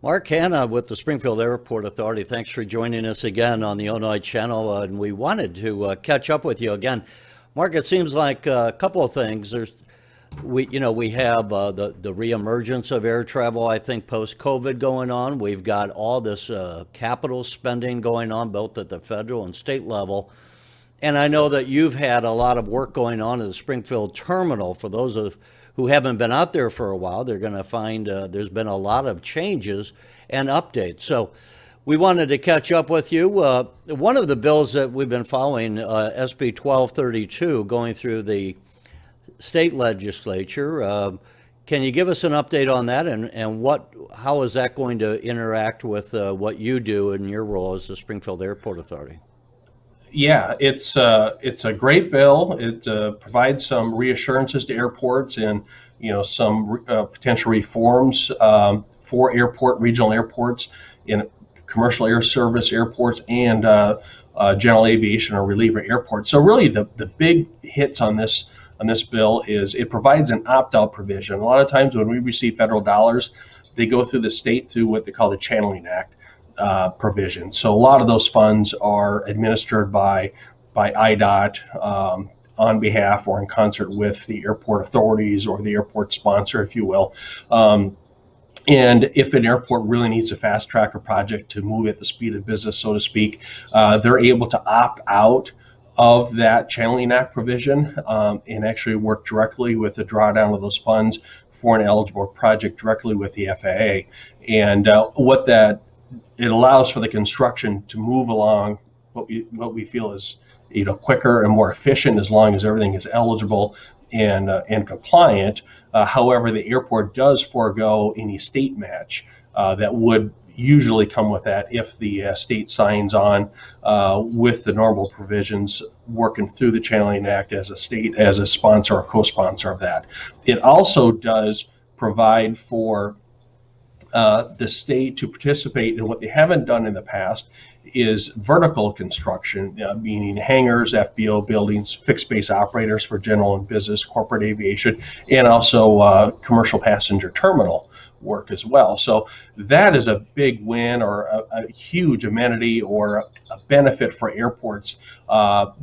Mark Hanna with the Springfield Airport Authority. Thanks for joining us again on the Illinois channel. And we wanted to catch up with you again. Mark, it seems like a couple of things. We have the reemergence of air travel, I think, post-COVID going on. We've got all this capital spending going on, both at the federal and state level. And I know that you've had a lot of work going on at the Springfield terminal. For those who haven't been out there for a while, they're going to find there's been a lot of changes and updates. So we wanted to catch up with you. One of the bills that we've been following, SB 1232, going through the state legislature. Can you give us an update on that, and how is that going to interact with what you do in your role as the Springfield Airport Authority? Yeah, it's a great bill. It provides some reassurances to airports and some potential reforms for regional airports in commercial air service airports and general aviation or reliever airports. So really, the big hits on this bill is it provides an opt-out provision. A lot of times when we receive federal dollars, they go through the state through what they call the Channeling Act provision. So a lot of those funds are administered by IDOT on behalf or in concert with the airport authorities or the airport sponsor, if you will. And if an airport really needs to fast track a project to move at the speed of business, so to speak, they're able to opt out of that Channeling Act provision and actually work directly with the drawdown of those funds for an eligible project directly with the FAA. And it allows for the construction to move along what we feel is quicker and more efficient as long as everything is eligible and compliant. However, the airport does forego any state match that would usually come with that if the state signs on with the normal provisions working through the Channeling Act as a sponsor or co-sponsor of that. It also does provide for the state to participate in what they haven't done in the past is vertical construction, meaning hangars, FBO buildings, fixed base operators for general and business, corporate aviation, and also commercial passenger terminal work as well. So that is a big win or a huge amenity or a benefit for airports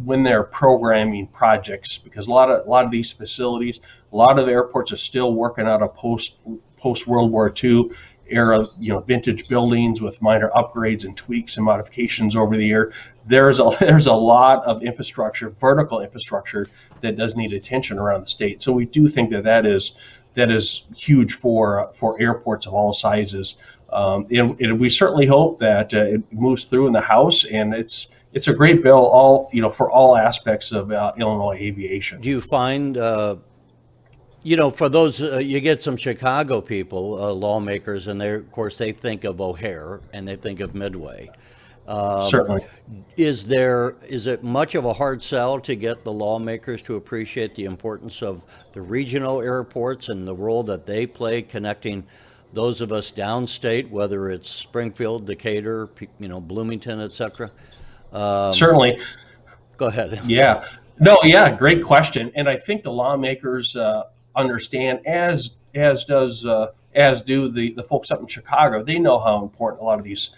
when they're programming projects, because a lot of these facilities, a lot of the airports are still working out of post World War II era, vintage buildings with minor upgrades and tweaks and modifications over the year. There's a lot of infrastructure, vertical infrastructure, that does need attention around the state. So we do think that is huge for airports of all sizes. And we certainly hope that it moves through in the House, and it's a great bill for all aspects of Illinois aviation. Do you find for those, you get some Chicago people, lawmakers, and of course they think of O'Hare and they think of Midway. Certainly. Is it much of a hard sell to get the lawmakers to appreciate the importance of the regional airports and the role that they play connecting those of us downstate, whether it's Springfield, Decatur, Bloomington, etc.? Certainly. Go ahead. Yeah. No, yeah, great question. And I think the lawmakers understand, as do the folks up in Chicago. They know how important a lot of these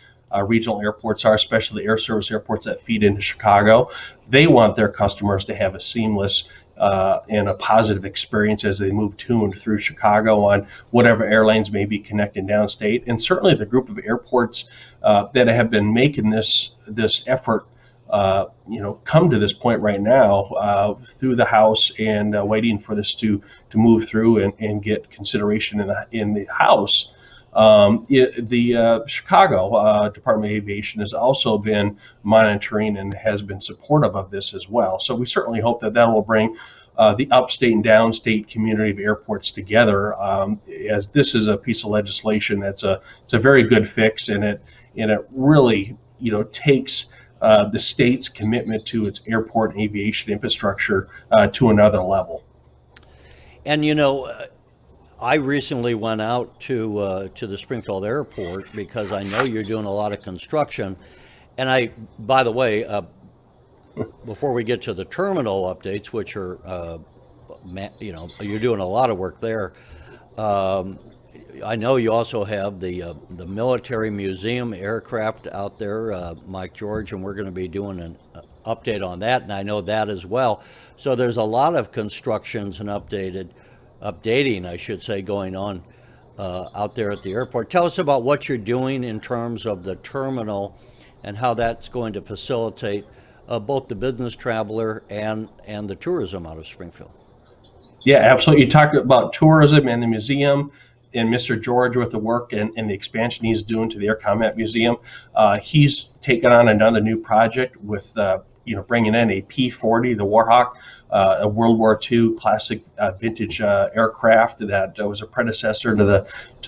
regional airports are, especially the air service airports that feed into Chicago. They want their customers to have a seamless and a positive experience as they move to and through Chicago on whatever airlines may be connecting downstate. And certainly the group of airports that have been making this effort come to this point right now through the House and waiting for this to move through and get consideration in the House. The Chicago Department of Aviation has also been monitoring and has been supportive of this as well. So we certainly hope that will bring the upstate and downstate community of airports together, as this is a piece of legislation it's a very good fix, and it really takes the state's commitment to its airport and aviation infrastructure to another level. And I recently went out to the Springfield Airport because I know you're doing a lot of construction. And by the way, before we get to the terminal updates, which are, you're doing a lot of work there. I know you also have the military museum aircraft out there, Mike George, and we're going to be doing an update on that, and I know that as well. So there's a lot of constructions and updating, I should say, going on out there at the airport. Tell us about what you're doing in terms of the terminal and how that's going to facilitate both the business traveler and the tourism out of Springfield. Yeah, absolutely. You talked about tourism and the museum, and Mr. George with the work and the expansion he's doing to the Air Combat Museum. He's taken on another new project with bringing in a P-40, the Warhawk, a World War II classic vintage aircraft that was a predecessor to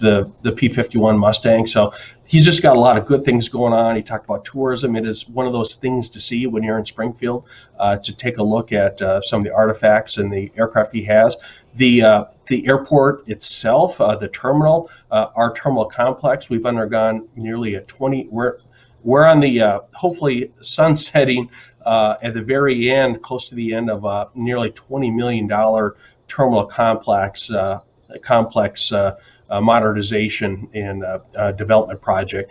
the P-51 Mustang. So he's just got a lot of good things going on. He talked about tourism. It is one of those things to see when you're in Springfield, to take a look at some of the artifacts and the aircraft he has. The airport itself, the terminal, our terminal complex, we've undergone nearly a 20. We're on the hopefully sunsetting at the very end, close to the end of a nearly $20 million terminal complex modernization and development project.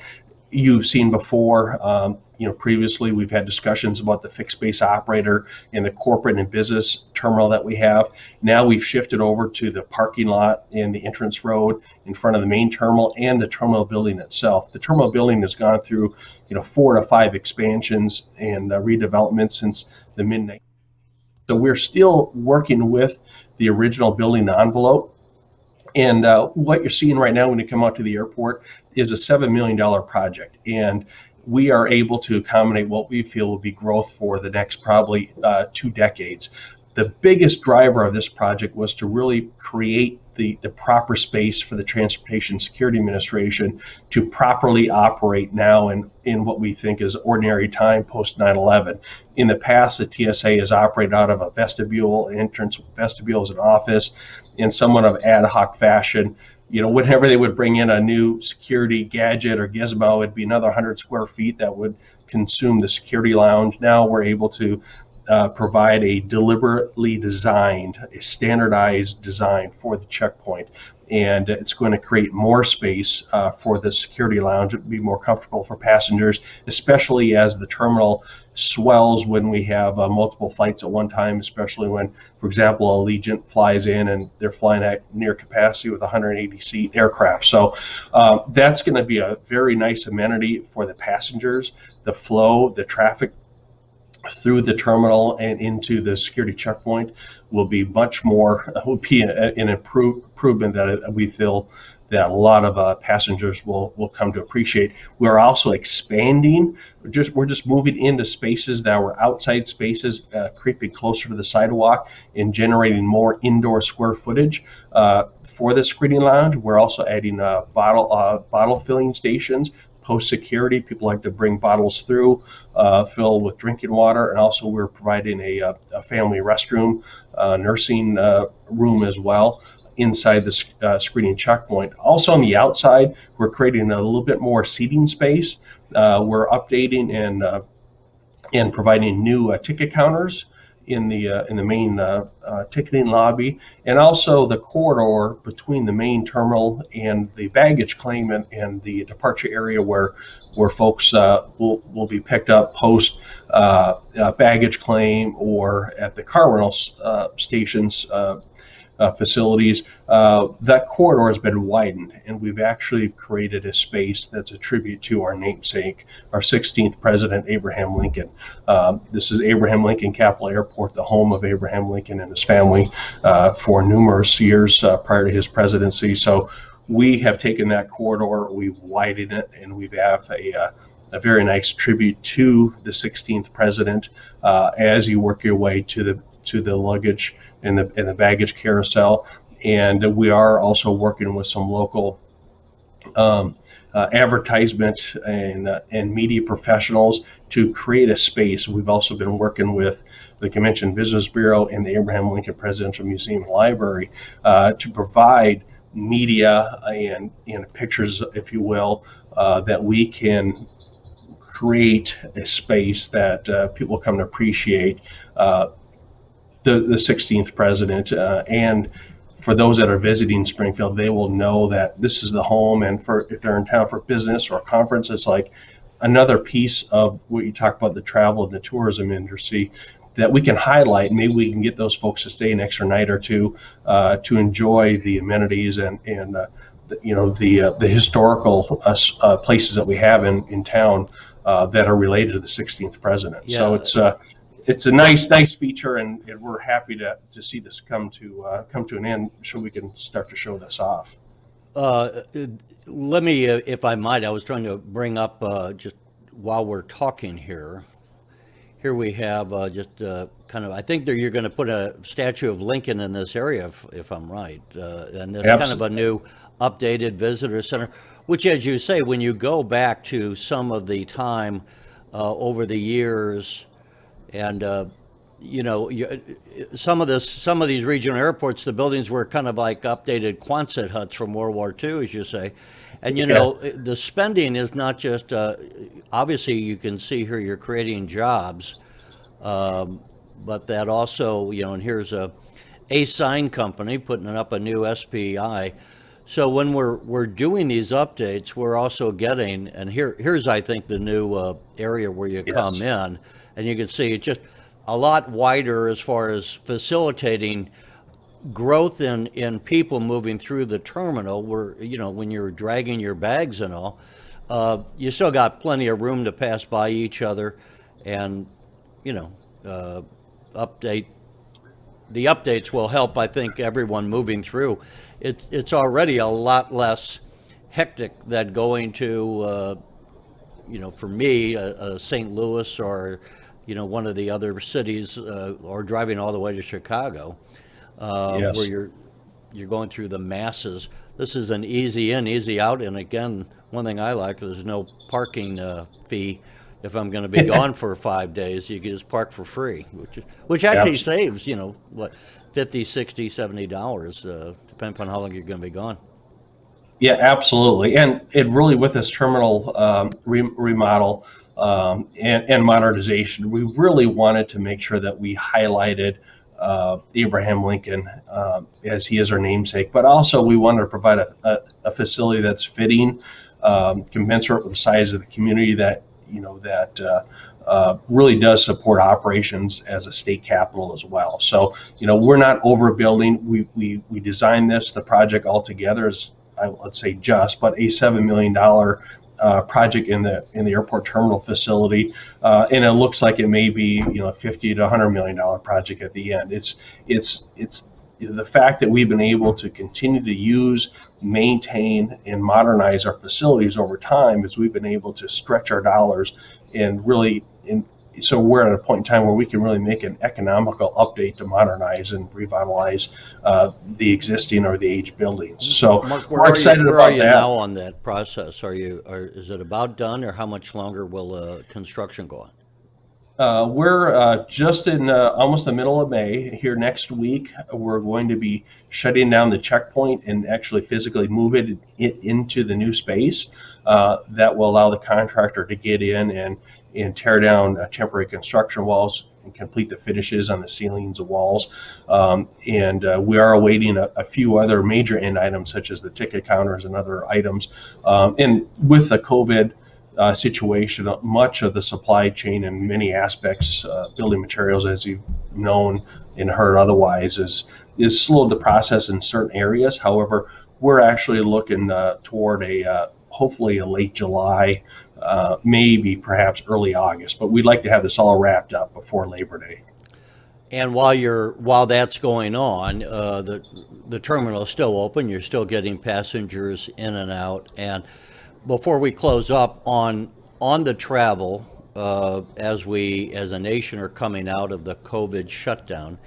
You've seen before, previously we've had discussions about the fixed base operator in the corporate and business terminal that we have. Now we've shifted over to the parking lot and the entrance road in front of the main terminal and the terminal building itself. The terminal building has gone through, 4 to 5 expansions and redevelopment since the mid-90s. So we're still working with the original building envelope. And what you're seeing right now when you come out to the airport is a $7 million project. And we are able to accommodate what we feel will be growth for the next probably 2 decades. The biggest driver of this project was to really create the proper space for the Transportation Security Administration to properly operate now in what we think is ordinary time post 9/11. In the past, the TSA has operated out of a vestibule, entrance vestibule as an office, in somewhat of ad hoc fashion. Whenever they would bring in a new security gadget or gizmo, it'd be another 100 square feet that would consume the security lounge. Now we're able to provide a deliberately designed, a standardized design for the checkpoint. And it's going to create more space for the security lounge. It will be more comfortable for passengers, especially as the terminal swells when we have multiple flights at one time, especially when, for example, Allegiant flies in and they're flying at near capacity with 180-seat aircraft. So that's going to be a very nice amenity for the passengers. The flow, the traffic through the terminal and into the security checkpoint will be much more, will be an improvement that we feel that a lot of passengers will come to appreciate. We're also expanding. We're just moving into spaces that were outside spaces, creeping closer to the sidewalk and generating more indoor square footage for the screening lounge. We're also adding bottle filling stations. Post security, people like to bring bottles through, fill with drinking water, and also we're providing a family restroom, nursing room as well inside the screening checkpoint. Also on the outside, we're creating a little bit more seating space. We're updating and providing new ticket counters in the main ticketing lobby, and also the corridor between the main terminal and the baggage claim and the departure area where folks will be picked up post baggage claim or at the car rental stations facilities. That corridor has been widened, and we've actually created a space that's a tribute to our namesake, our 16th President, Abraham Lincoln. This is Abraham Lincoln Capitol Airport, the home of Abraham Lincoln and his family for numerous years prior to his presidency. So we have taken that corridor, we've widened it, and we have a very nice tribute to the 16th president as you work your way to the luggage and the baggage carousel. And we are also working with some local advertisement and media professionals to create a space. We've also been working with the Convention Business Bureau and the Abraham Lincoln Presidential Museum and Library to provide media and pictures, if you will, that we can create a space that people come to appreciate the 16th president and for those that are visiting Springfield, they will know that this is the home. And for if they're in town for business or a conference, it's like another piece of what you talk about, the travel and the tourism industry, that we can highlight. Maybe we can get those folks to stay an extra night or two to enjoy the amenities and the historical places that we have in town that are related to the 16th president. Yeah. So it's a nice feature, and we're happy to see this come to an end, so we can start to show this off. Let me, if I might, I was trying to bring up just while we're talking here. Here we have kind of, I think that you're going to put a statue of Lincoln in this area, if I'm right. And there's kind of a new updated visitor center, which, as you say, when you go back to some of the time over the years, and some of these regional airports, the buildings were kind of like updated Quonset huts from World War II, as you say. And the spending is not just obviously you can see here you're creating jobs, but that also and here's a sign company putting up a new SPI. So when we're doing these updates, we're also getting, and here's I think the new area where you come in, and you can see it's just a lot wider as far as facilitating growth in people moving through the terminal, where when you're dragging your bags and all, you still got plenty of room to pass by each other, and update. The updates will help, I think, everyone moving through. It's already a lot less hectic than going to for me, St. Louis or one of the other cities, or driving all the way to Chicago. Where you're going through the masses. This is an easy in, easy out, and again, one thing I like, there's no parking fee. If I'm going to be gone for 5 days, you can just park for free, which actually saves $50, $60, $70, depending upon how long you're going to be gone. Yeah, absolutely, and it really, with this terminal remodel and modernization, we really wanted to make sure that we highlighted Abraham Lincoln as he is our namesake, but also we wanted to provide a facility that's fitting, commensurate with the size of the community, that really does support operations as a state capital as well. So we're not overbuilding. We designed the project altogether as, let's say, but a $7 million project in the airport terminal facility, and it looks like it may be $50 to $100 million project at the end. It's the fact that we've been able to continue to use, maintain, and modernize our facilities over time, as we've been able to stretch our dollars, and really, so we're at a point in time where we can really make an economical update to modernize and revitalize the existing or the aged buildings. So Mark, we're excited about that. Where are you now on that process? Is it about done, or how much longer will construction go on? We're just in almost the middle of May. Here next week, we're going to be shutting down the checkpoint and actually physically move it into the new space that will allow the contractor to get in and tear down temporary construction walls and complete the finishes on the ceilings and walls. And we are awaiting a few other major end items, such as the ticket counters and other items. And with the COVID situation, much of the supply chain and many aspects, building materials, as you've known and heard otherwise, is slowed the process in certain areas. However, we're actually looking toward hopefully a late July, maybe perhaps early August, but we'd like to have this all wrapped up before Labor Day. And while that's going on, the terminal is still open. You're still getting passengers in and out. And before we close up on the travel, as we as a nation are coming out of the COVID shutdown,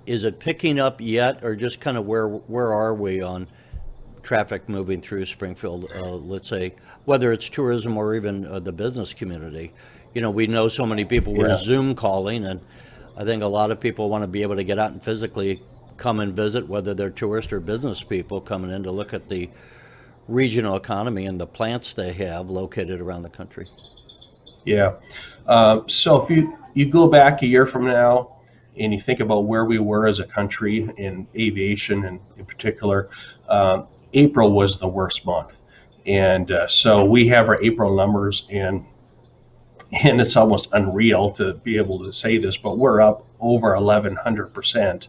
is it picking up yet, or just kind of where are we on traffic moving through Springfield? Let's say whether it's tourism or even the business community. We know so many people were Zoom calling, and I think a lot of people want to be able to get out and physically come and visit, whether they're tourist or business people coming in to look at the regional economy and the plants they have located around the country. Yeah. So if you go back a year from now, and you think about where we were as a country in aviation, and in particular, April was the worst month. And so we have our April numbers, and it's almost unreal to be able to say this, but we're up over 1,100%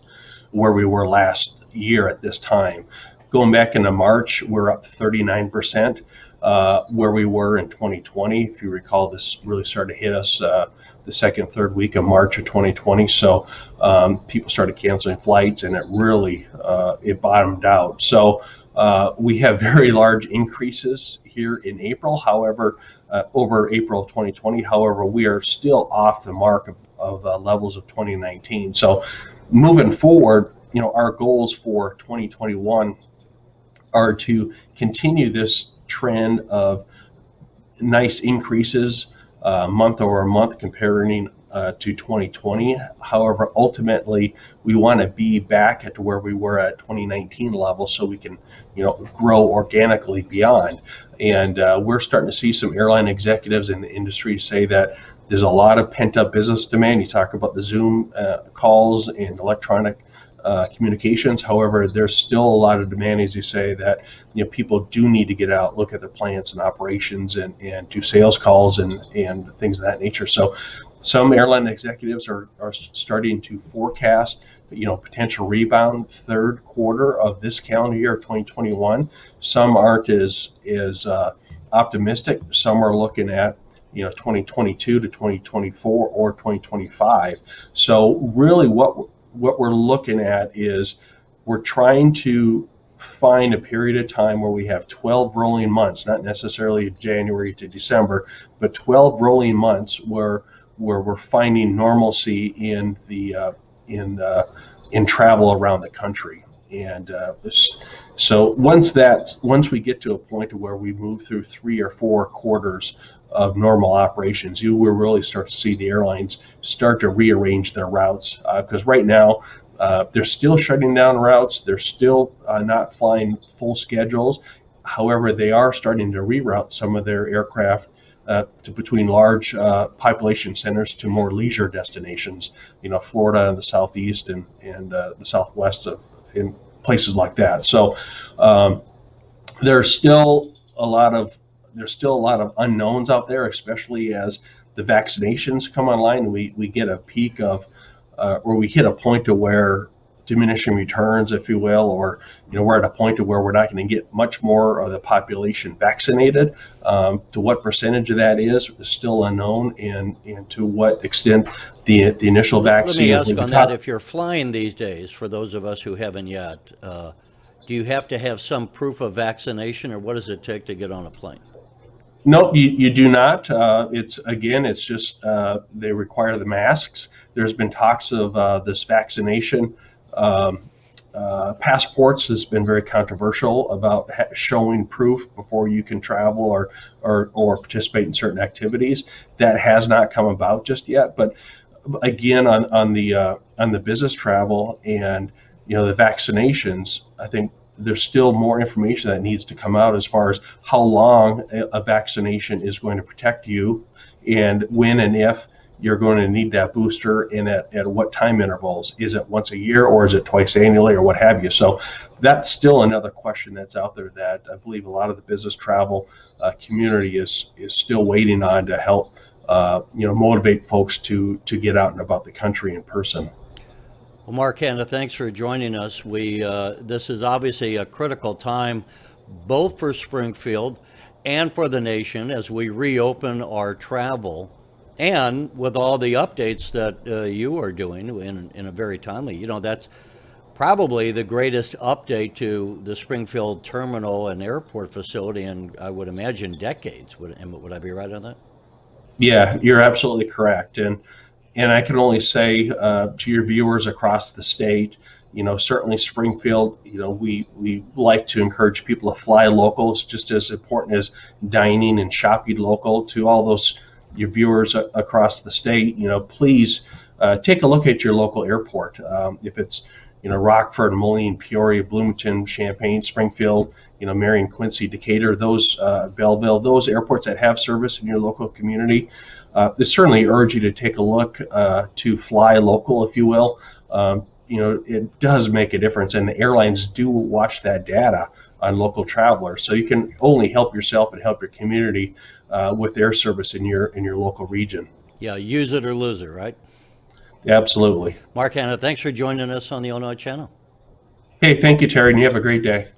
where we were last year at this time. Going back into March, we're up 39% where we were in 2020. If you recall, this really started to hit us the second, third week of March of 2020. So people started canceling flights, and it really it bottomed out. So we have very large increases here in April. However, over April of 2020. However, we are still off the mark of levels of 2019. So moving forward, our goals for 2021 are to continue this trend of nice increases month over month comparing to 2020. However, ultimately, we want to be back at where we were at 2019 level, so we can, grow organically beyond. And we're starting to see some airline executives in the industry say that there's a lot of pent-up business demand. You talk about the Zoom calls and electronic communications. However, there's still a lot of demand, as you say, that people do need to get out, look at their plants and operations, and do sales calls and things of that nature. So some airline executives are starting to forecast potential rebound third quarter of this calendar year of 2021. Some aren't as optimistic. Some are looking at 2022 to 2024 or 2025. So really what we're looking at is we're trying to find a period of time where we have 12 rolling months, not necessarily January to December, but 12 rolling months where we're finding normalcy in travel around the country. And so once we get to a point where we move through 3 or 4 quarters of normal operations, you will really start to see the airlines start to rearrange their routes, because right now they're still shutting down routes. They're still not flying full schedules. However, they are starting to reroute some of their aircraft to between large population centers to more leisure destinations, Florida and the Southeast and the Southwest in places like that. So there's still a lot of unknowns out there, especially as the vaccinations come online. We get a peak of, or we hit a point to where diminishing returns, if you will, or we're at a point to where we're not going to get much more of the population vaccinated. To what percentage of that is still unknown, and to what extent the initial vaccine. Let me ask on that: if you're flying these days, for those of us who haven't yet, do you have to have some proof of vaccination, or what does it take to get on a plane? Nope, you do not. It's just they require the masks. There's been talks of this vaccination passports has been very controversial about showing proof before you can travel or participate in certain activities. That has not come about just yet. But again, on the business travel and the vaccinations, I think there's still more information that needs to come out as far as how long a vaccination is going to protect you, and when and if you're going to need that booster, and at what time intervals. Is it once a year, or is it twice annually, or what have you? So that's still another question that's out there that I believe a lot of the business travel community is still waiting on to help motivate folks to get out and about the country in person. Well, Mark, Hanna, thanks for joining us. This is obviously a critical time, both for Springfield and for the nation, as we reopen our travel, and with all the updates that you are doing in a very timely. That's probably the greatest update to the Springfield terminal and airport facility in, I would imagine, decades. Would I be right on that? Yeah, you're absolutely correct. And I can only say to your viewers across the state, certainly Springfield, we like to encourage people to fly local. It's just as important as dining and shopping local. To all those your viewers across the state, please take a look at your local airport. If it's Rockford, Moline, Peoria, Bloomington, Champaign, Springfield, Marion, Quincy, Decatur, those Belleville, those airports that have service in your local community. I certainly urge you to take a look to fly local, if you will. It does make a difference, and the airlines do watch that data on local travelers. So you can only help yourself and help your community with air service in your local region. Yeah, use it or lose it, right? Absolutely. Mark, Hanna, thanks for joining us on the Illinois Channel. Hey, thank you, Terry, and you have a great day.